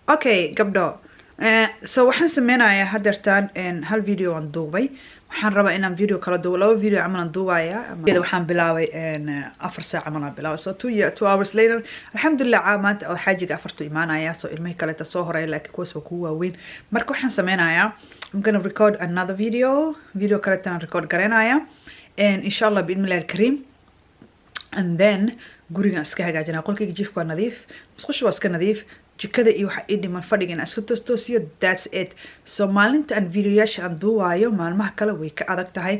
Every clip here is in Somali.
Okay, gabdho. So waxaan sameynayaa hadeertaan hal video aan duubay. waxaan rabaa inaan video kala duubo laba video camal aan duubayaa waxaan bilaabay 4 saac camal aan bilaabay so 2 hours later alxamdulillah maanta oo xaajiga afartu imaanaya so ilmaha kale ta soo horay laakiin kuwaas waa kuwa weyn marka waxaan sameynayaa I'm gonna record another video kale tan record gareenaya and inshallah biidmillahi alkareem and then guriga iska hagaajinaa qolkayga jiifka waa nadiif musqusha waa iska nadiif jikada iyo waxa dhiman fadhigan iska toosiyo that's it so maalinta aan videoyaasha aan duuwayo maalmaha kale way ka adag tahay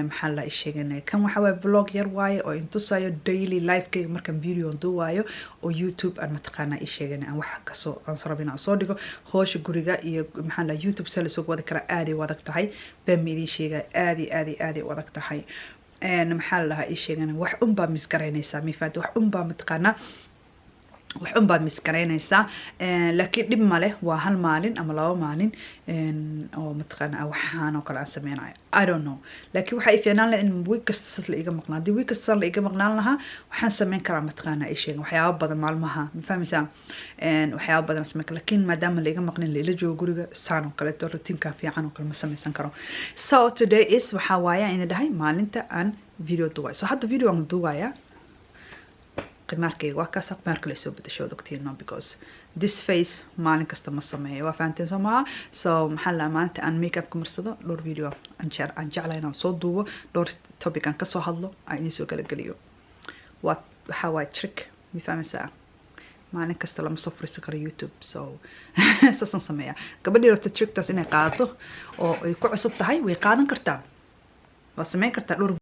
maxaa la sheeganay kan waxa way vlog yar waaye oo intusayo daily life-kayga markaan video aan duuwayo oo YouTube aan mataqaana i sheeganay aan wax ka soo aan rabina soo dhigo hoosha guriga iyo maxaa la YouTube sala soo wada kara aad ay adag tahay baan meedii sheegay aad ay adag tahay maxaa la i sheeganay wax un baa misgareynaysa mifaad wax un baa mataqaana wax un baad miskareynaysaa laakiin dhib ma leh waa hal maalin ama laba maalin oo mataqaana waxaan oo kale aan sameynayo I don't know laakiin waxa ay fiicnaan lahayd in week kasta sas la iga maqnaa haddii week kasta la iga maqnaan lahaa waxaan sameyn karaa mataqaana ay sheegan waxyaabo badan maalmaha ma fahmaysaa waxyaabo badan sameyn kara laakiin maadaama la iga maqnin la ila joogo guriga saan oo kale routiinka fiican oo kale ma sameysan karo so today is waxa waaya in dhahay maalinta aan video duubayo so hadda video aan duubayaa markay waa ka saq markay la soo bedesho doctorno because this face maalin kasta ma sameeyo waa faanteen Soomaa so maxaa la maanta aan makeup ku marsado dhowr video aan jeclahay inaan soo duubo dhowr topic aan ka soo hadlo aan soo kala galiyo waxa waa trick mi fahmaysaa maalin kasta lama soo fursan karo YouTube so sasan sameeya gabadhii rabta trick taas inay qaadato oo ay ku cusub tahay way qaadan kartaa waa sameyn kartaa dhowr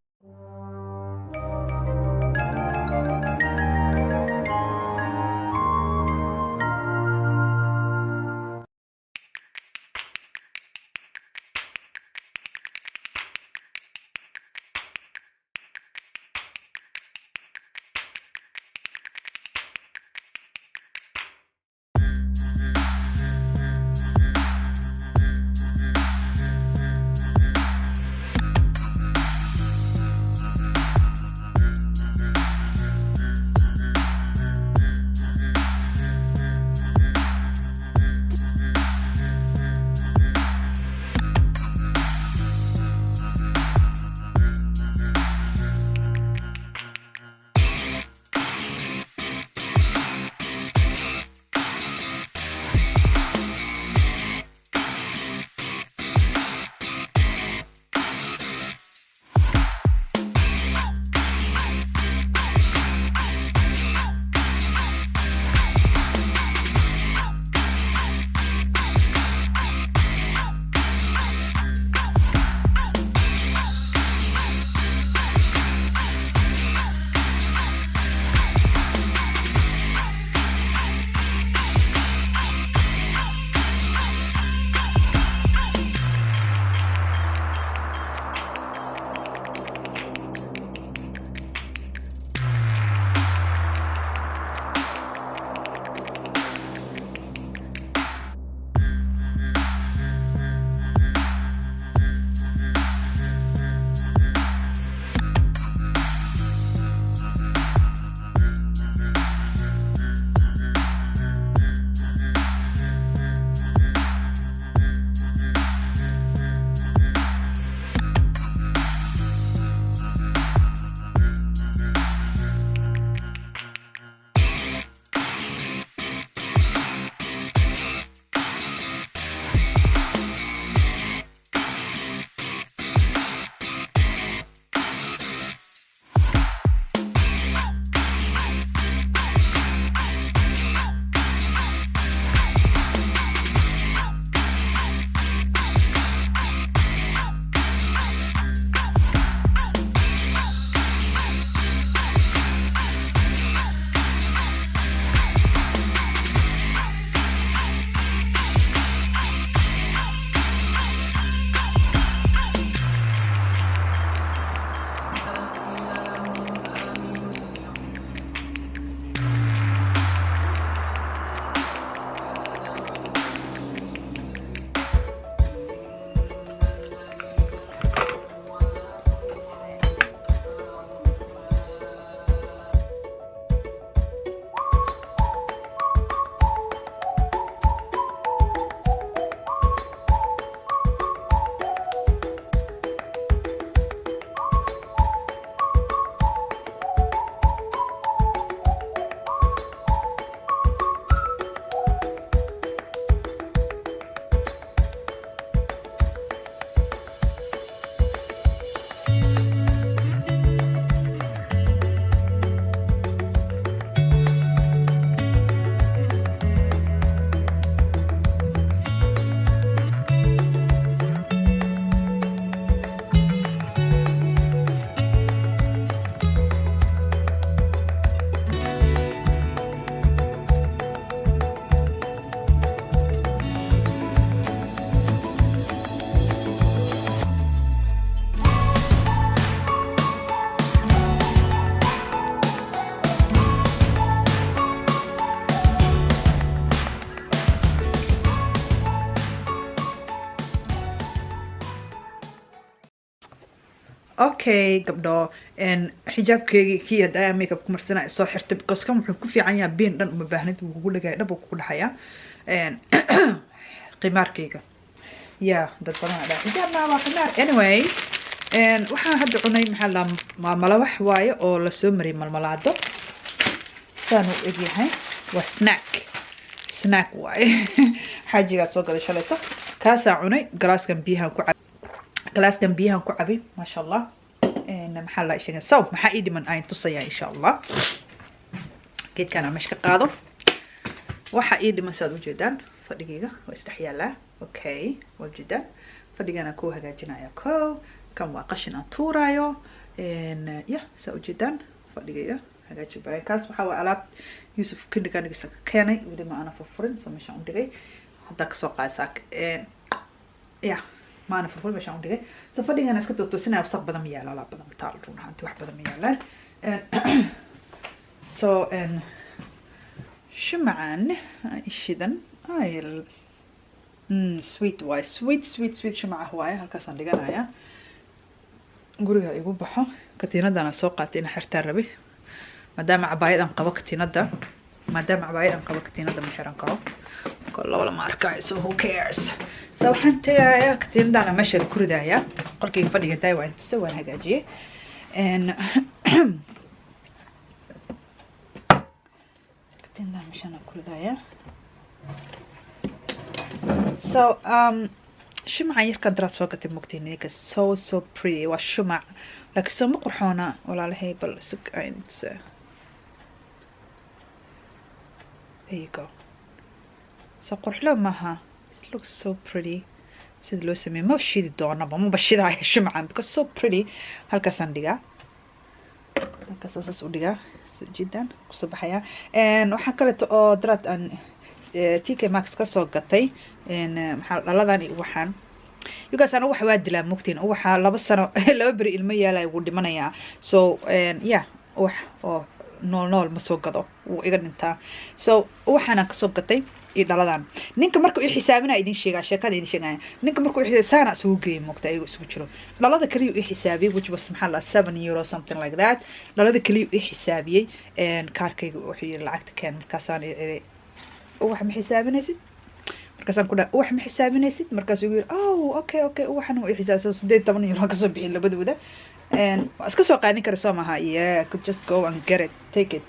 okay gabdho xijaabkeygii kii hadda makeup ku marsanaa soo xirtay because kan wuxuu ku fiican yahay biin dhan uma baahnid wuu kugu dhagay dhab ku dhaxaya qimaarkeyga ya dad badan dhaa xijaab ma waa qimaar anyways waxaan hadda cunay maxaa la malawax waaye oo la soo mariyay malmalaado saan u egyahay waa snack waaye xaajigaa soo gaday shalayto kaasaa cunay galaaskan biyahan ku cabi maasha allah maxaa la sheegay so maxaa ii dhiman aan tusayaa insha allah geedkan aan meesha ka qaado waxa ii dhiman saad ujeedaan fadhigayga waa isdhex yaalaa okay waa ujeedaan fadhigana ku hagaajinaya kan waa qashin aan tuuraayo ya saa ujeedaan fadhigayga hagaaji baray kaas waxaa waa alaab Yusuf kindiganigisa ka keenay weli ma ana furfurin soo meeshaan u dhigay hadda ka soo qaadsaak ya ma ana furfurin meeshaan u dhigay soo fadhigana iska toosinaya wasaq badan ma yaala alaab badan taal runtii wax badan ma yaalaan so shumacan ishidan ayl sweet way sweet shumaca waaye halkaasaan dhiganaya guriga igu baxo katiinadana soo qaatay in xirtaan rabi maadaama cabaayad aan qabo katiinada ma xiran karo kolo lama arkayo so who cares so waxaan tagayaa katiinadana meesha ku ridaaya qolkayga fadhiga daay waa inta waan hagaajiyay katiinadana meesha ku ridaaya so shumacan yarkan daraad soo gatay mugtayniga so pretty waa shumac laakiin soo ma qurxoona walaalahay bal sug there you go so qurxlo maaha it looks so pretty sida loo sameeyay ma shidi doonaba ma bashidaayo shumacan because so pretty halkaasaan dhigaa halkaas u dhigaa soo jidan kusoo baxaya waxaa kaleeto oo daraad aan TK Maxx ka soo gatay maxaa dhaladan waxaan yugaas ana wax waa dilaa mugtiin waxa 2 sano 2 bari ilmo yaalay ugu dhimanayaa so yeah wax oo nool ma soo gado uu iga dhintaa so waxaan ka soo gatay dhaladan ninka markuu xisaabina idin sheegaa sheekada idin sheegaya ninka markuu xisaabana soo geeyay mugta ayagu isku jiro dhalada kaliya uu xisaabiyay which was maxaa la 7 euro something like that dhalada kaliya uu xisaabiyay kaarkayga wuxuu yiri lacagta keen markaasaan wax ma xisaabinaysid markaasaan ku dhahay wax ma xisaabinaysid markaas uu yiri oh okay waxaan uu xisaabso 18 euro ka soo bixin labadooda iska soo qaadin kara soo maaha yeah could just go and get it take it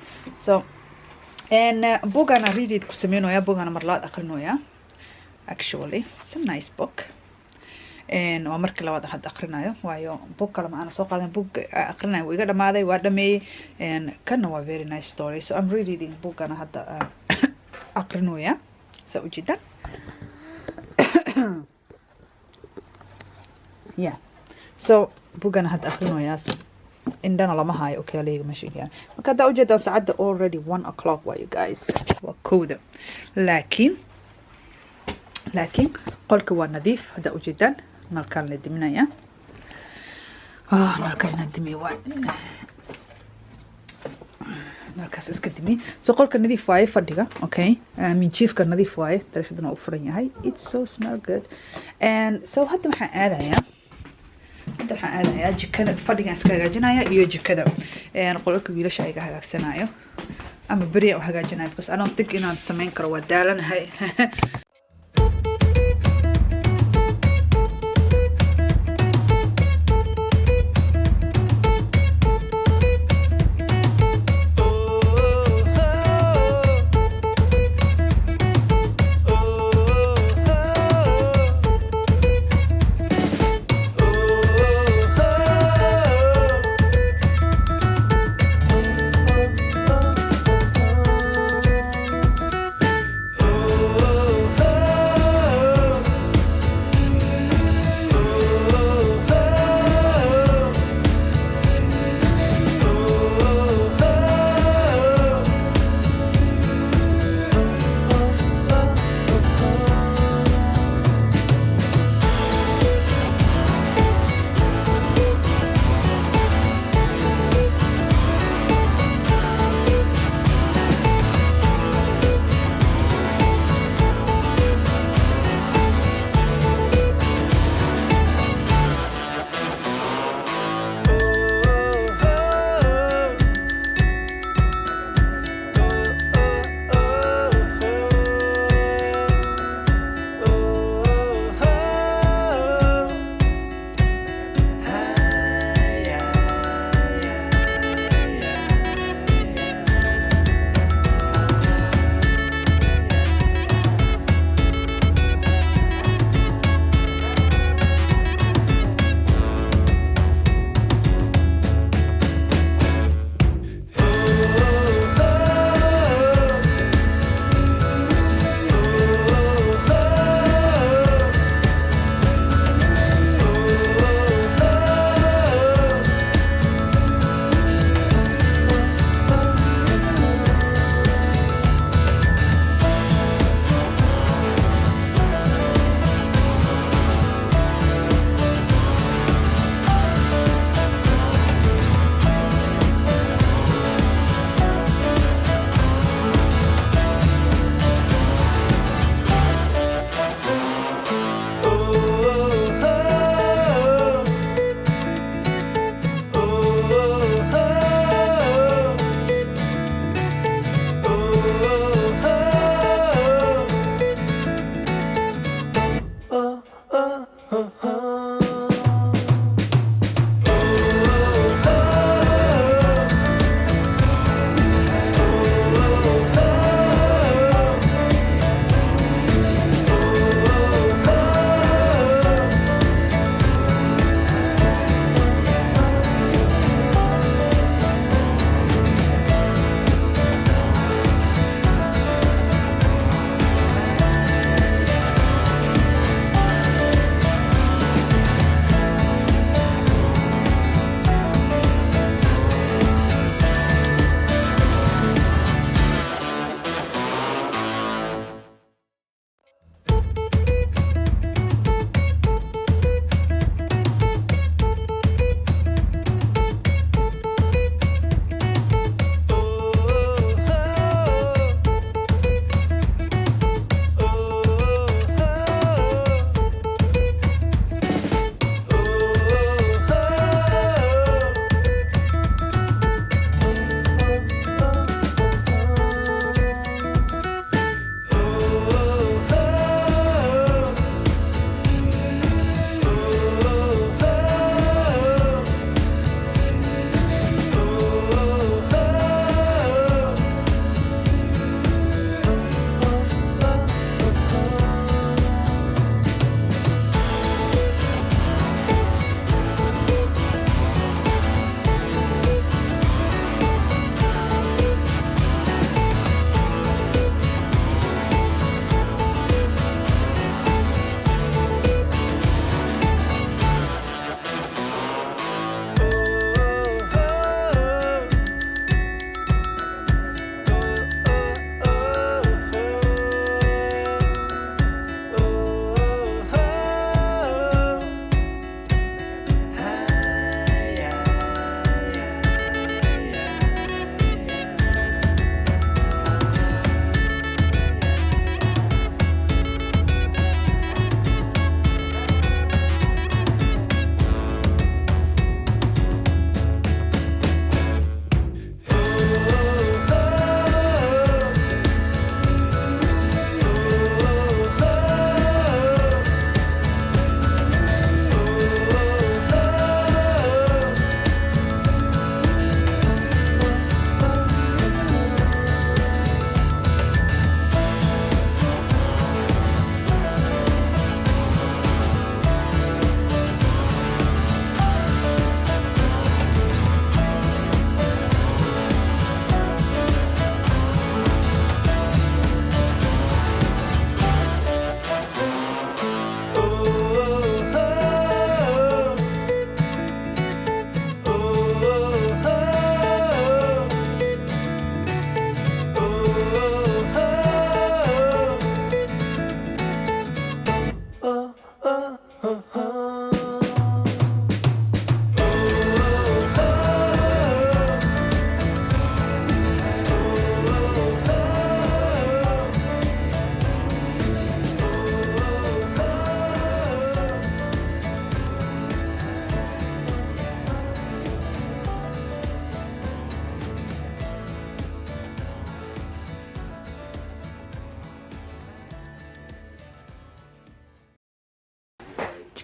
so bookana read it ku sameynaya bookana mar laad aqrinoya actually it's a nice book waa markii labaad had aqrinayo waayo book kale ma ana soo qaadan book aqrinayo way iga dhamaaday waa dhameeyay kana waa very nice story so I'm reading bookana hadda aqrinoya sa ujeedaan yeah so bookana hadda aqrinoya so indana lama hayo okay leeyahay mashiinka marka hadda ujeedaan saacada already 1 o'clock waa you guys waa kooda laakiin qolka waa nadiif hadda ujeedaan nalkaan la diminaya nalkaan dimi waa nalkaas iska dimi so qolka nadiif waaye fadhiga okay minjiifka nadiif waaye darashadana u furan yahay it so smell good and so hadda waxaan aadayaa jikada fadhigan iska hagaajinaya iyo jikada qolka wiilasha ay hagaagsanayo ama bariya u hagaajinayo because I don't think inaan sameyn karo waa daalanahay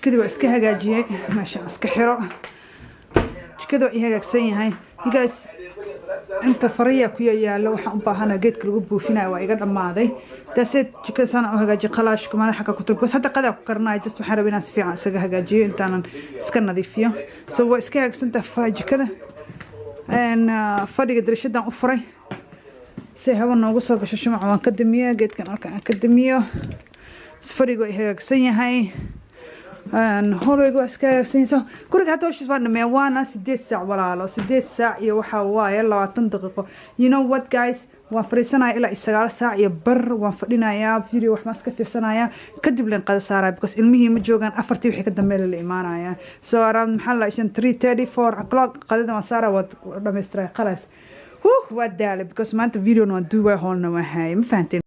jikadii waa iska hagaajiyey meesha iska xiro jikada waa hagaagsan yahay you guys inta fariya ku yaalo waxaan u baahanahay geedka lagu buufinayo waa iga dhamaaday daaseed jikada sana u hagaajiyo qalaashka madaxa ku turbo hadda qada ku karnaa just waxaan rabaa inaan si fiican isaga hagaajiyo intaanan iska nadiifiyo so waa iska hagaagsan tahay jikada fadhiga darishadan u furay si hawa noogu soo gasho shumac waan ka damiyo geedkan halkaan ka damiyo fadhiga waa hagaagsan yahay hoolaygu iska hagaagsan guriga hadda hawshiis baan dhammeeya waana 8 saac walaalo 8 saac iyo waxa waaye 20 daqiiqo you know what guys waan fariisanaya ilaa 9 saac iyo bar waan fadhinayaa video wax ma iska fiirsanaya kadib leen qada saaray because ilmihii ma joogan afartii wixii ka dambeeyay la imaanaya so around maxaa la 3:34 o'clock qadada ma saaray wad dhameystiray qalas waa daal because maanta video waan duubay hoolna waa hay ma fahanteen